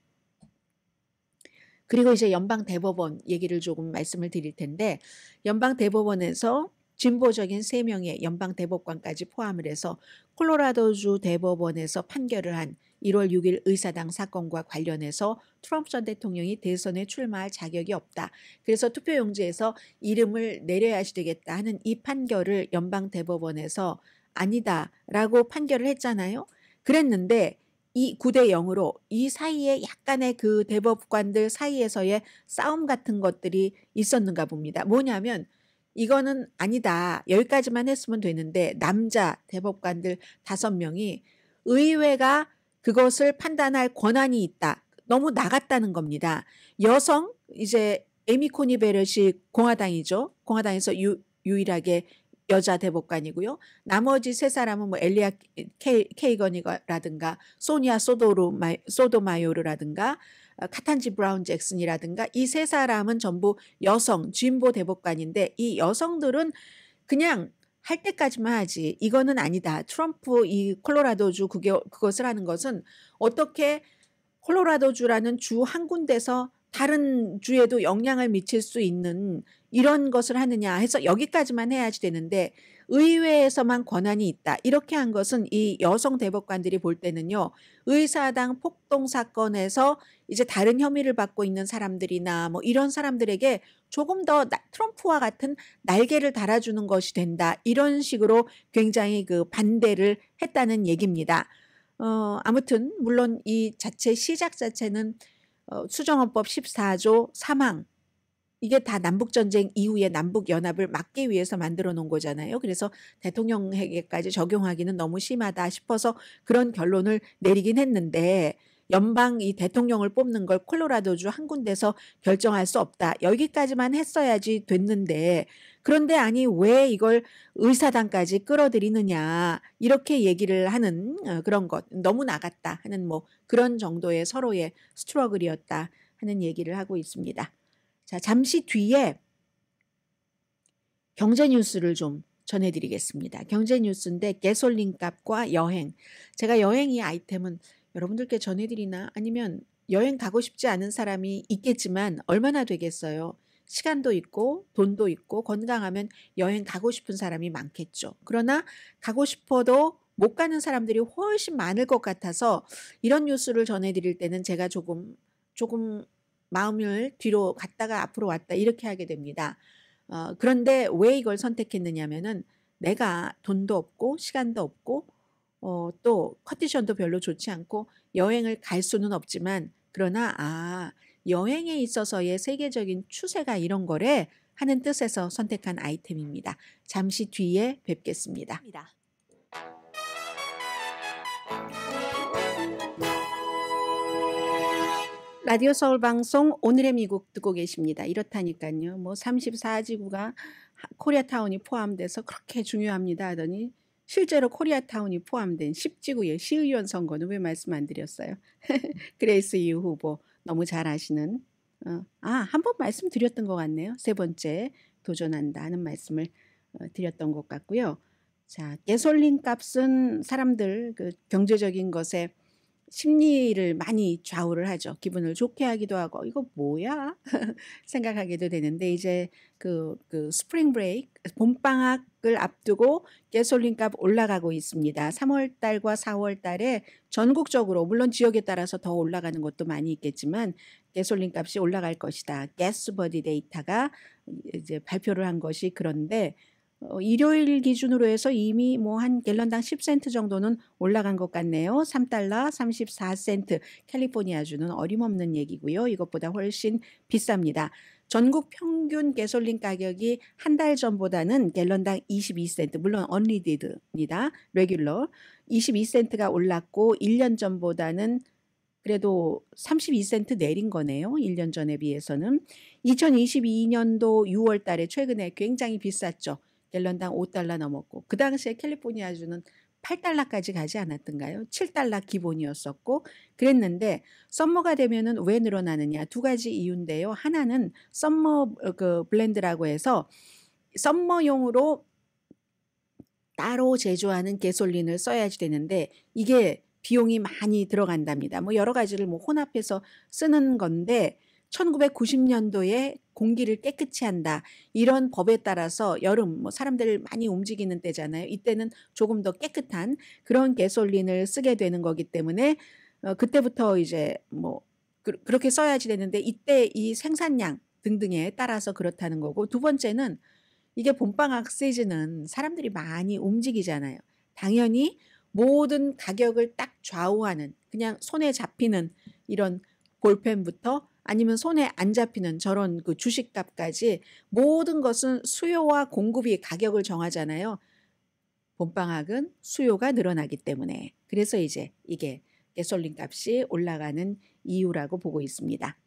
그리고 이제 연방대법원 얘기를 조금 말씀을 드릴 텐데 연방대법원에서 진보적인 3명의 연방대법관까지 포함을 해서 콜로라도주 대법원에서 판결을 한 1월 6일 의사당 사건과 관련해서 트럼프 전 대통령이 대선에 출마할 자격이 없다. 그래서 투표용지에서 이름을 내려야 되겠다 하는 이 판결을 연방대법원에서 아니다라고 판결을 했잖아요. 그랬는데 이 9대 0으로 이 사이에 약간의 그 대법관들 사이에서의 싸움 같은 것들이 있었는가 봅니다. 뭐냐면 이거는 아니다. 여기까지만 했으면 되는데 남자 대법관들 5명이 의회가 그것을 판단할 권한이 있다. 너무 나갔다는 겁니다. 여성 이제 에미 코니 베렛이 공화당이죠. 공화당에서 유일하게 여자 대법관이고요. 나머지 3사람은 뭐 엘리아 케이건이라든가 소니아 소도마요르라든가 카탄지 브라운 잭슨이라든가 이 3사람은 전부 여성 진보 대법관인데 이 여성들은 그냥 할 때까지만 하지 이거는 아니다. 트럼프 이 콜로라도주 그것을 하는 것은 어떻게 콜로라도주라는 주 한 군데서 다른 주에도 영향을 미칠 수 있는 이런 것을 하느냐 해서 여기까지만 해야지 되는데 의회에서만 권한이 있다. 이렇게 한 것은 이 여성 대법관들이 볼 때는요. 의사당 폭동 사건에서 이제 다른 혐의를 받고 있는 사람들이나 뭐 이런 사람들에게 조금 더 트럼프와 같은 날개를 달아주는 것이 된다. 이런 식으로 굉장히 그 반대를 했다는 얘기입니다. 아무튼 물론 이 자체 시작 자체는 수정헌법 14조 3항 이게 다 남북전쟁 이후에 남북연합을 막기 위해서 만들어 놓은 거잖아요. 그래서 대통령에게까지 적용하기는 너무 심하다 싶어서 그런 결론을 내리긴 했는데 연방 이 대통령을 뽑는 걸 콜로라도주 한 군데서 결정할 수 없다. 여기까지만 했어야지 됐는데 그런데 아니 왜 이걸 의사당까지 끌어들이느냐 이렇게 얘기를 하는 그런 것 너무 나갔다 하는 뭐 그런 정도의 서로의 스트러글이었다 하는 얘기를 하고 있습니다. 자, 잠시 뒤에 경제 뉴스를 좀 전해드리겠습니다. 경제 뉴스인데 가솔린 값과 여행. 제가 여행 이 아이템은 여러분들께 전해드리나 아니면 여행 가고 싶지 않은 사람이 있겠지만 얼마나 되겠어요. 시간도 있고 돈도 있고 건강하면 여행 가고 싶은 사람이 많겠죠. 그러나 가고 싶어도 못 가는 사람들이 훨씬 많을 것 같아서 이런 뉴스를 전해드릴 때는 제가 조금 마음을 뒤로 갔다가 앞으로 왔다 이렇게 하게 됩니다. 그런데 왜 이걸 선택했느냐면은 내가 돈도 없고 시간도 없고 또 컨디션도 별로 좋지 않고 여행을 갈 수는 없지만 그러나 여행에 있어서의 세계적인 추세가 이런 거래 하는 뜻에서 선택한 아이템입니다. 잠시 뒤에 뵙겠습니다. 라디오 서울 방송 오늘의 미국 듣고 계십니다. 이렇다니까요. 뭐 34지구가 코리아타운이 포함돼서 그렇게 중요합니다 하더니 실제로 코리아타운이 포함된 10지구의 시의원 선거는 왜 말씀 안 드렸어요? 그레이스 이후 후보 너무 잘 아시는 한 번 말씀드렸던 것 같네요. 세 번째 도전한다 하는 말씀을 드렸던 것 같고요. 자, 가솔린 값은 사람들 그 경제적인 것에 심리를 많이 좌우를 하죠. 기분을 좋게 하기도 하고 이거 뭐야? 생각하게도 되는데 이제 그 스프링 브레이크 봄방학을 앞두고 가솔린 값 올라가고 있습니다. 3월 달과 4월 달에 전국적으로 물론 지역에 따라서 더 올라가는 것도 많이 있겠지만 가솔린 값이 올라갈 것이다. 가스버디 데이터가 이제 발표를 한 것이 그런데 일요일 기준으로 해서 이미 뭐 한 갤런당 10센트 정도는 올라간 것 같네요. 3달러 34센트 캘리포니아주는 어림없는 얘기고요. 이것보다 훨씬 비쌉니다. 전국 평균 가솔린 가격이 한 달 전보다는 갤런당 22센트 물론 언리디드입니다. 레귤러 22센트가 올랐고 1년 전보다는 그래도 32센트 내린 거네요. 1년 전에 비해서는. 2022년도 6월 달에 최근에 굉장히 비쌌죠. 갤런당 5달러 넘었고 그 당시에 캘리포니아주는 8달러까지 가지 않았던가요? 7달러 기본이었었고 그랬는데 썸머가 되면은 왜 늘어나느냐 두 가지 이유인데요. 하나는 썸머 그 블렌드라고 해서 썸머용으로 따로 제조하는 가솔린을 써야지 되는데 이게 비용이 많이 들어간답니다. 뭐 여러 가지를 뭐 혼합해서 쓰는 건데 1990년도에 공기를 깨끗이 한다. 이런 법에 따라서 여름 뭐 사람들 많이 움직이는 때잖아요. 이때는 조금 더 깨끗한 그런 가솔린을 쓰게 되는 거기 때문에 그때부터 이제 뭐 그렇게 써야지 되는데 이때 이 생산량 등등에 따라서 그렇다는 거고 두 번째는 이게 봄방학 시즌은 사람들이 많이 움직이잖아요. 당연히 모든 가격을 딱 좌우하는 그냥 손에 잡히는 이런 볼펜부터 아니면 손에 안 잡히는 저런 그 주식값까지 모든 것은 수요와 공급이 가격을 정하잖아요. 봄방학은 수요가 늘어나기 때문에 그래서 이제 이게 가솔린 값이 올라가는 이유라고 보고 있습니다.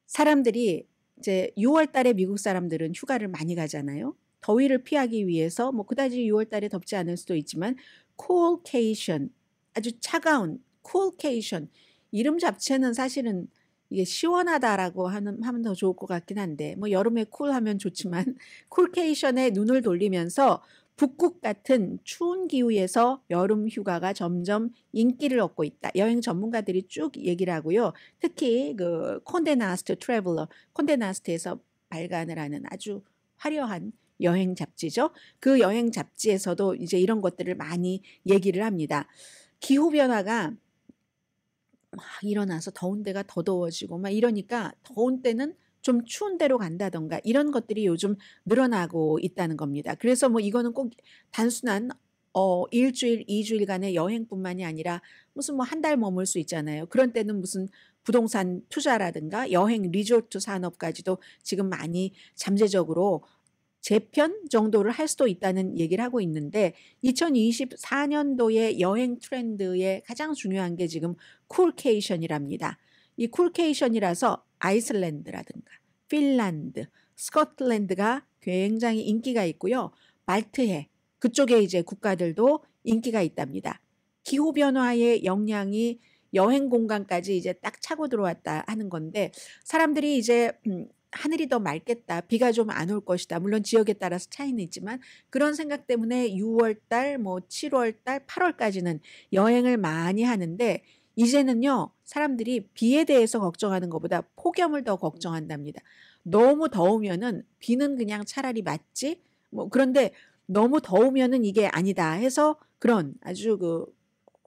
사람들이 이제 6월 달에 미국 사람들은 휴가를 많이 가잖아요. 더위를 피하기 위해서 뭐 그다지 6월 달에 덥지 않을 수도 있지만 쿨케이션 아주 차가운 쿨케이션 이름 자체는 사실은 이게 시원하다라고 하면 더 좋을 것 같긴 한데 뭐 여름에 쿨하면 좋지만 쿨케이션에 눈을 돌리면서 북극 같은 추운 기후에서 여름 휴가가 점점 인기를 얻고 있다. 여행 전문가들이 쭉 얘기를 하고요. 특히 그 콘데 나스트 트래블러, 콘데 나스트에서 발간을 하는 아주 화려한 여행 잡지죠. 그 여행 잡지에서도 이제 이런 것들을 많이 얘기를 합니다. 기후 변화가 막 일어나서 더운 데가 더 더워지고 막 이러니까 더운 때는 좀 추운 데로 간다던가 이런 것들이 요즘 늘어나고 있다는 겁니다. 그래서 뭐 이거는 꼭 단순한 일주일, 2주일간의 여행뿐만이 아니라 무슨 뭐 한 달 머물 수 있잖아요. 그런 때는 무슨 부동산 투자라든가 여행 리조트 산업까지도 지금 많이 잠재적으로 재편 정도를 할 수도 있다는 얘기를 하고 있는데 2024년도의 여행 트렌드에 가장 중요한 게 지금 쿨케이션이랍니다. 이 쿨케이션이라서 아이슬란드라든가 핀란드, 스코틀랜드가 굉장히 인기가 있고요. 발트해 그쪽에 이제 국가들도 인기가 있답니다. 기후 변화의 영향이 여행 공간까지 이제 딱 차고 들어왔다 하는 건데 사람들이 이제 하늘이 더 맑겠다. 비가 좀 안 올 것이다. 물론 지역에 따라서 차이는 있지만 그런 생각 때문에 6월 달, 뭐 7월 달, 8월까지는 여행을 많이 하는데 이제는요. 사람들이 비에 대해서 걱정하는 것보다 폭염을 더 걱정한답니다. 너무 더우면은 비는 그냥 차라리 맞지? 뭐 그런데 너무 더우면은 이게 아니다 해서 그런 아주 그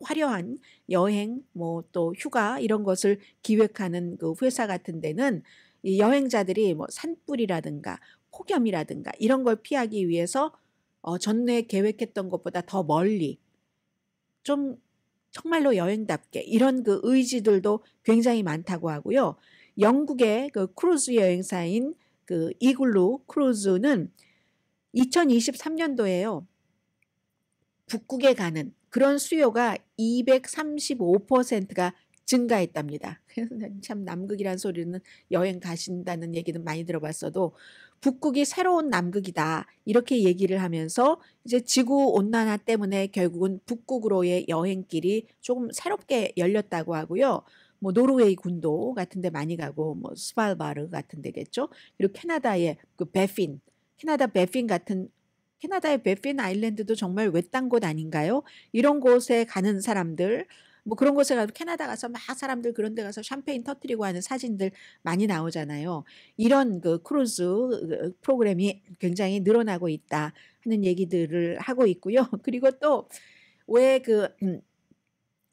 화려한 여행 뭐 또 휴가 이런 것을 기획하는 그 회사 같은 데는 이 여행자들이 뭐 산불이라든가 폭염이라든가 이런 걸 피하기 위해서 전에 계획했던 것보다 더 멀리 좀 정말로 여행답게 이런 그 의지들도 굉장히 많다고 하고요. 영국의 그 크루즈 여행사인 그 이글루 크루즈는 2023년도에요. 북극에 가는 그런 수요가 235%가 증가했답니다. 그래서 참 남극이란 소리는 여행 가신다는 얘기는 많이 들어봤어도 북극이 새로운 남극이다 이렇게 얘기를 하면서 이제 지구 온난화 때문에 결국은 북극으로의 여행길이 조금 새롭게 열렸다고 하고요. 뭐 노르웨이 군도 같은 데 많이 가고 뭐 스발바르 같은 데겠죠. 그리고 캐나다의 그 베핀, 캐나다의 베핀 아일랜드도 정말 외딴 곳 아닌가요? 이런 곳에 가는 사람들 뭐 그런 곳에 가서 캐나다 가서 막 사람들 그런 데 가서 샴페인 터뜨리고 하는 사진들 많이 나오잖아요. 이런 그 크루즈 프로그램이 굉장히 늘어나고 있다 하는 얘기들을 하고 있고요. 그리고 또 왜 그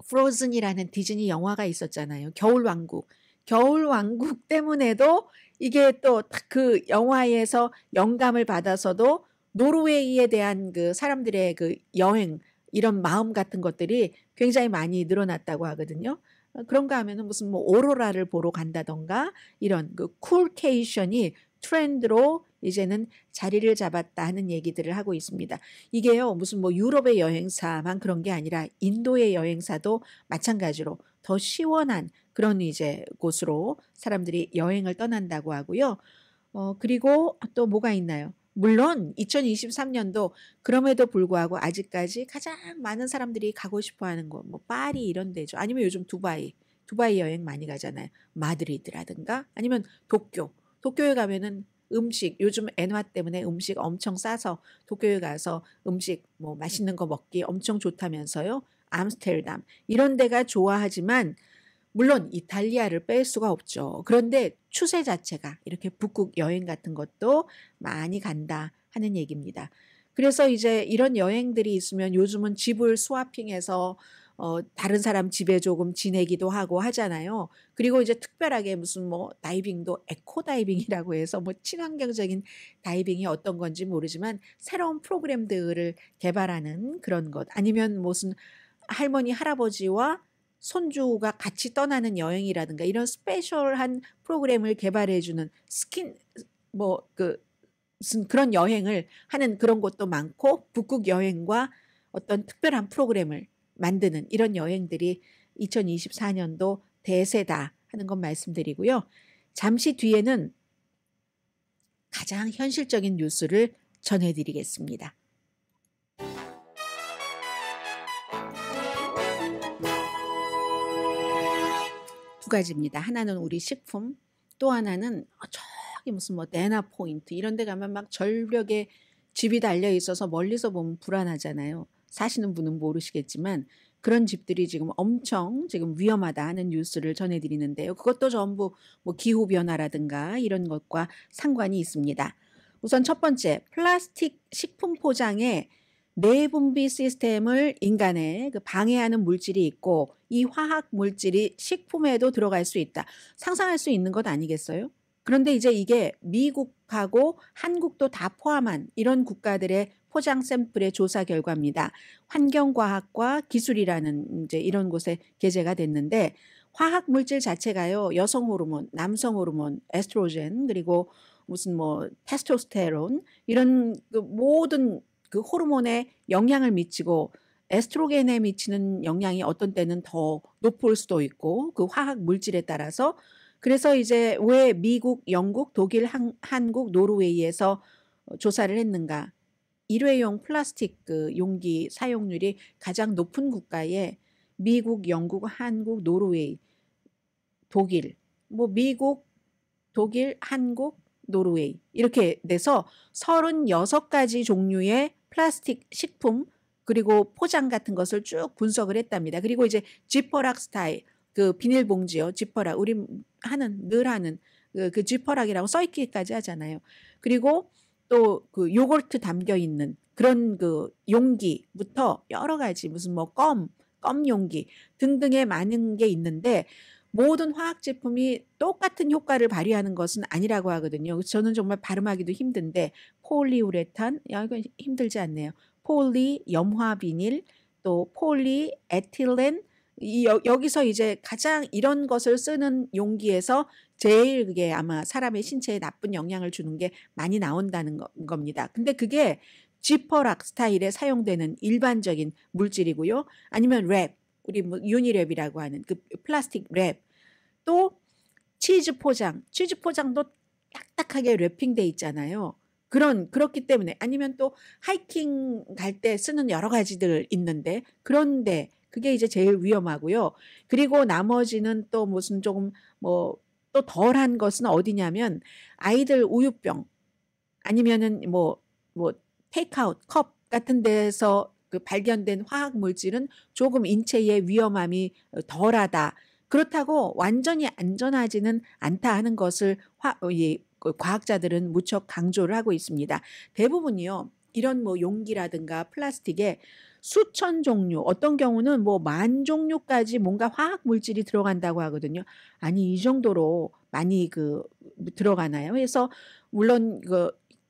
프로즌이라는 디즈니 영화가 있었잖아요. 겨울왕국. 겨울왕국 때문에도 이게 또 그 영화에서 영감을 받아서도 노르웨이에 대한 그 사람들의 그 여행 이런 마음 같은 것들이 굉장히 많이 늘어났다고 하거든요. 그런가 하면은 무슨 뭐 오로라를 보러 간다던가 이런 그 쿨케이션이 트렌드로 이제는 자리를 잡았다 하는 얘기들을 하고 있습니다. 이게요, 무슨 뭐 유럽의 여행사만 그런 게 아니라 인도의 여행사도 마찬가지로 더 시원한 그런 이제 곳으로 사람들이 여행을 떠난다고 하고요. 그리고 또 뭐가 있나요? 물론 2023년도 그럼에도 불구하고 아직까지 가장 많은 사람들이 가고 싶어 하는 곳, 뭐 파리 이런 데죠. 아니면 요즘 두바이 여행 많이 가잖아요. 마드리드라든가 아니면 도쿄에 가면은 음식, 요즘 엔화 때문에 음식 엄청 싸서 도쿄에 가서 음식 뭐 맛있는 거 먹기 엄청 좋다면서요. 암스테르담 이런 데가 좋아하지만 물론 이탈리아를 뺄 수가 없죠. 그런데 추세 자체가 이렇게 북극 여행 같은 것도 많이 간다 하는 얘기입니다. 그래서 이제 이런 여행들이 있으면 요즘은 집을 스와핑해서 다른 사람 집에 조금 지내기도 하고 하잖아요. 그리고 이제 특별하게 무슨 뭐 다이빙도 에코 다이빙이라고 해서 뭐 친환경적인 다이빙이 어떤 건지 모르지만 새로운 프로그램들을 개발하는 그런 것 아니면 무슨 할머니 할아버지와 손주가 같이 떠나는 여행이라든가 이런 스페셜한 프로그램을 개발해 주는 뭐 무슨 그런 여행을 하는 그런 곳도 많고 북극 여행과 어떤 특별한 프로그램을 만드는 이런 여행들이 2024년도 대세다 하는 건 말씀드리고요. 잠시 뒤에는 가장 현실적인 뉴스를 전해드리겠습니다. 두 가지입니다. 하나는 우리 식품, 또 하나는 저기 무슨 뭐 대나 포인트 이런 데 가면 막 절벽에 집이 달려 있어서 멀리서 보면 불안하잖아요. 사시는 분은 모르시겠지만 그런 집들이 지금 엄청 지금 위험하다 하는 뉴스를 전해드리는데요. 그것도 전부 뭐 기후 변화라든가 이런 것과 상관이 있습니다. 우선 첫 번째, 플라스틱 식품 포장에 내분비 시스템을 인간에 방해하는 물질이 있고 이 화학 물질이 식품에도 들어갈 수 있다. 상상할 수 있는 것 아니겠어요? 그런데 이제 이게 미국하고 한국도 다 포함한 이런 국가들의 포장 샘플의 조사 결과입니다. 환경과학과 기술이라는 이제 이런 곳에 게재가 됐는데 화학 물질 자체가요. 여성 호르몬, 남성 호르몬, 에스트로겐 그리고 무슨 뭐 테스토스테론 이런 그 모든 그 호르몬에 영향을 미치고 에스트로겐에 미치는 영향이 어떤 때는 더 높을 수도 있고 그 화학 물질에 따라서 그래서 이제 왜 미국, 영국, 독일, 한국, 노르웨이에서 조사를 했는가? 일회용 플라스틱 그 용기 사용률이 가장 높은 국가에 미국, 영국, 한국, 노르웨이, 독일, 뭐 미국, 독일, 한국, 노르웨이 이렇게 돼서 36가지 종류의 플라스틱 식품 그리고 포장 같은 것을 쭉 분석을 했답니다. 그리고 이제 지퍼락 스타일 그 비닐봉지요. 지퍼락 우리 늘 하는 그 지퍼락이라고 써있기까지 하잖아요. 그리고 또 그 요거트 담겨 있는 그런 그 용기부터 여러 가지 무슨 뭐 껌 용기 등등의 많은 게 있는데 모든 화학 제품이 똑같은 효과를 발휘하는 것은 아니라고 하거든요. 저는 정말 발음하기도 힘든데 폴리우레탄 이건 힘들지 않네요. 폴리 염화 비닐 또 폴리 에틸렌 여기서 이제 가장 이런 것을 쓰는 용기에서 제일 그게 아마 사람의 신체에 나쁜 영향을 주는 게 많이 나온다는 겁니다. 근데 그게 지퍼락 스타일에 사용되는 일반적인 물질이고요. 아니면 랩 우리 뭐 유니랩이라고 하는 그 플라스틱 랩 또 치즈 포장도 딱딱하게 랩핑돼 있잖아요. 그렇기 때문에 아니면 또 하이킹 갈 때 쓰는 여러 가지들 있는데 그런데 그게 이제 제일 위험하고요. 그리고 나머지는 또 무슨 조금 뭐 또 덜한 것은 어디냐면 아이들 우유병 아니면은 뭐 테이크아웃 컵 같은 데서 그 발견된 화학 물질은 조금 인체에 위험함이 덜하다. 그렇다고 완전히 안전하지는 않다 하는 것을 과학자들은 무척 강조를 하고 있습니다. 대부분이요. 이런 뭐 용기라든가 플라스틱에 수천 종류, 어떤 경우는 뭐 만 종류까지 뭔가 화학 물질이 들어간다고 하거든요. 아니, 이 정도로 많이 들어가나요? 그래서 물론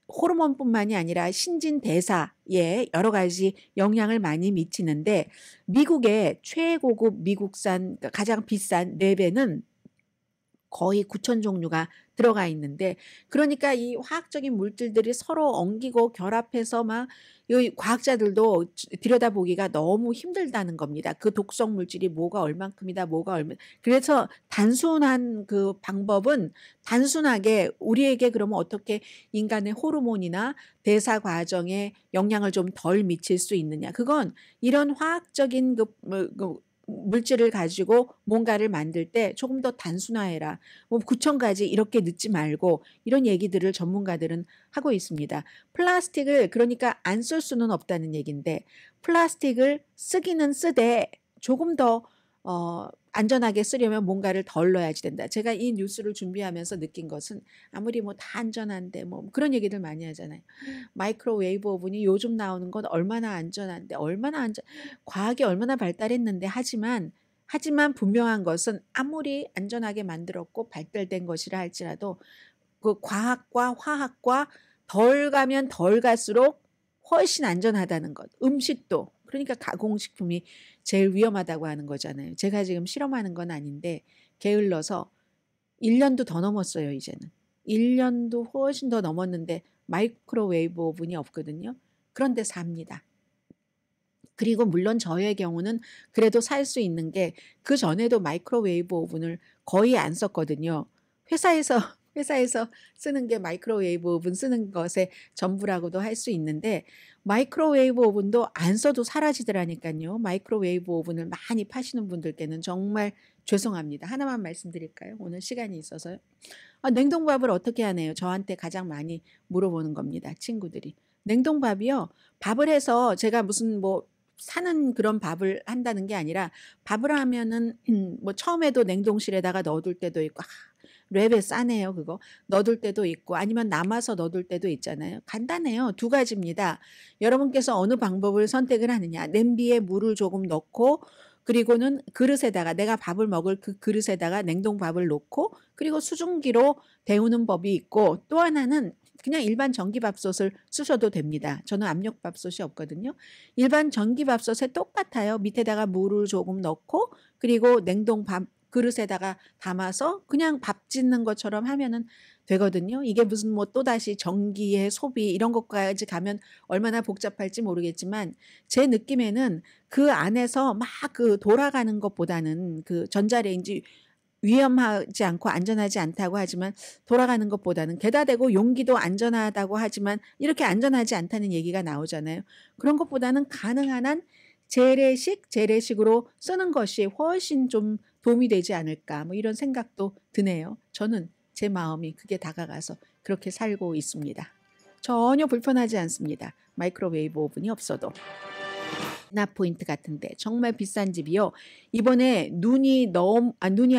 호르몬뿐만이 아니라 신진대사에 여러 가지 영향을 많이 미치는데 미국의 최고급 미국산 가장 비싼 랩에는 거의 9천 종류가 들어가 있는데 그러니까 이 화학적인 물질들이 서로 엉기고 결합해서 막 이 과학자들도 들여다보기가 너무 힘들다는 겁니다. 그 독성 물질이 뭐가 얼만큼이다, 뭐가 얼마. 그래서 단순한 그 방법은 단순하게 우리에게 그러면 어떻게 인간의 호르몬이나 대사 과정에 영향을 좀 덜 미칠 수 있느냐. 그건 이런 화학적인 물질을 가지고 뭔가를 만들 때 조금 더 단순화해라. 뭐 9,000가지 이렇게 넣지 말고 이런 얘기들을 전문가들은 하고 있습니다. 플라스틱을 그러니까 안 쓸 수는 없다는 얘기인데 플라스틱을 쓰기는 쓰되 조금 더 안전하게 쓰려면 뭔가를 덜 넣어야지 된다. 제가 이 뉴스를 준비하면서 느낀 것은 아무리 뭐 다 안전한데 뭐 그런 얘기들 많이 하잖아요. 마이크로웨이브 오븐이 요즘 나오는 건 얼마나 안전한데 과학이 얼마나 발달했는데 하지만 분명한 것은 아무리 안전하게 만들었고 발달된 것이라 할지라도 그 과학과 화학과 덜 가면 덜 갈수록 훨씬 안전하다는 것. 음식도 그러니까 가공식품이 제일 위험하다고 하는 거잖아요. 제가 지금 실험하는 건 아닌데 게을러서 1년도 더 넘었어요. 이제는 1년도 훨씬 더 넘었는데 마이크로웨이브 오븐이 없거든요. 그런데 삽니다. 그리고 물론 저의 경우는 그래도 살 수 있는 게 그전에도 마이크로웨이브 오븐을 거의 안 썼거든요. 회사에서 쓰는 게 마이크로웨이브 오븐 쓰는 것의 전부라고도 할 수 있는데 마이크로웨이브 오븐도 안 써도 사라지더라니까요. 마이크로웨이브 오븐을 많이 파시는 분들께는 정말 죄송합니다. 하나만 말씀드릴까요? 오늘 시간이 있어서요. 냉동밥을 어떻게 하네요? 저한테 가장 많이 물어보는 겁니다. 친구들이. 냉동밥이요. 밥을 해서 제가 무슨 뭐 사는 그런 밥을 한다는 게 아니라 밥을 하면은 뭐 처음에도 냉동실에다가 넣어둘 때도 있고 랩에 싸네요, 그거. 넣어둘 때도 있고 아니면 남아서 넣어둘 때도 있잖아요. 간단해요. 두 가지입니다. 여러분께서 어느 방법을 선택을 하느냐. 냄비에 물을 조금 넣고 그리고는 그릇에다가 내가 밥을 먹을 그 그릇에다가 냉동밥을 놓고 그리고 수증기로 데우는 법이 있고 또 하나는 그냥 일반 전기밥솥을 쓰셔도 됩니다. 저는 압력밥솥이 없거든요. 일반 전기밥솥에 똑같아요. 밑에다가 물을 조금 넣고 그리고 냉동밥 그릇에다가 담아서 그냥 밥 짓는 것처럼 하면은 되거든요. 이게 무슨 뭐 또다시 전기의 소비 이런 것까지 가면 얼마나 복잡할지 모르겠지만 제 느낌에는 그 안에서 막 그 돌아가는 것보다는 그 전자레인지 위험하지 않고 안전하지 않다고 하지만 돌아가는 것보다는 게다 대고 용기도 안전하다고 하지만 이렇게 안전하지 않다는 얘기가 나오잖아요. 그런 것보다는 가능한 한 재래식으로 쓰는 것이 훨씬 좀 도움이 되지 않을까 뭐 이런 생각도 드네요. 저는 제 마음이 그게 다가가서 그렇게 살고 있습니다. 전혀 불편하지 않습니다. 마이크로웨이브 오븐이 없어도. 납 포인트 같은데 정말 비싼 집이요. 이번에 눈이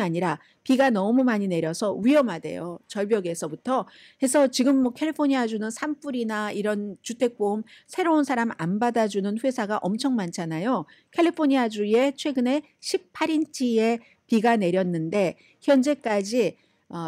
아니라 비가 너무 많이 내려서 위험하대요. 절벽에서부터 해서 지금 뭐 캘리포니아주는 산불이나 이런 주택보험 새로운 사람 안 받아주는 회사가 엄청 많잖아요. 캘리포니아주에 최근에 18인치의 비가 내렸는데 현재까지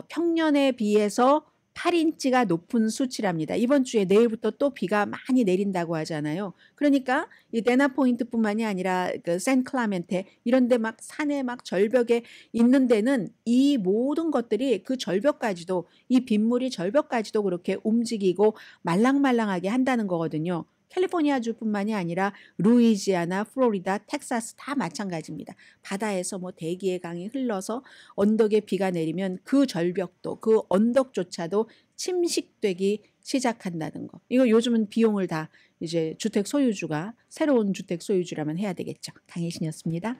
평년에 비해서 8인치가 높은 수치랍니다. 이번 주에 내일부터 또 비가 많이 내린다고 하잖아요. 그러니까 이 데나 포인트뿐만이 아니라 그 샌클라멘테 이런 데 막 산에 막 절벽에 있는 데는 이 모든 것들이 그 절벽까지도 이 빗물이 절벽까지도 그렇게 움직이고 말랑말랑하게 한다는 거거든요. 캘리포니아주뿐만이 아니라 루이지아나, 플로리다, 텍사스 다 마찬가지입니다. 바다에서 뭐 대기의 강이 흘러서 언덕에 비가 내리면 그 절벽도 그 언덕조차도 침식되기 시작한다는 거. 이거 요즘은 비용을 다 이제 주택 소유주가 새로운 주택 소유주라면 해야 되겠죠. 강혜신이었습니다.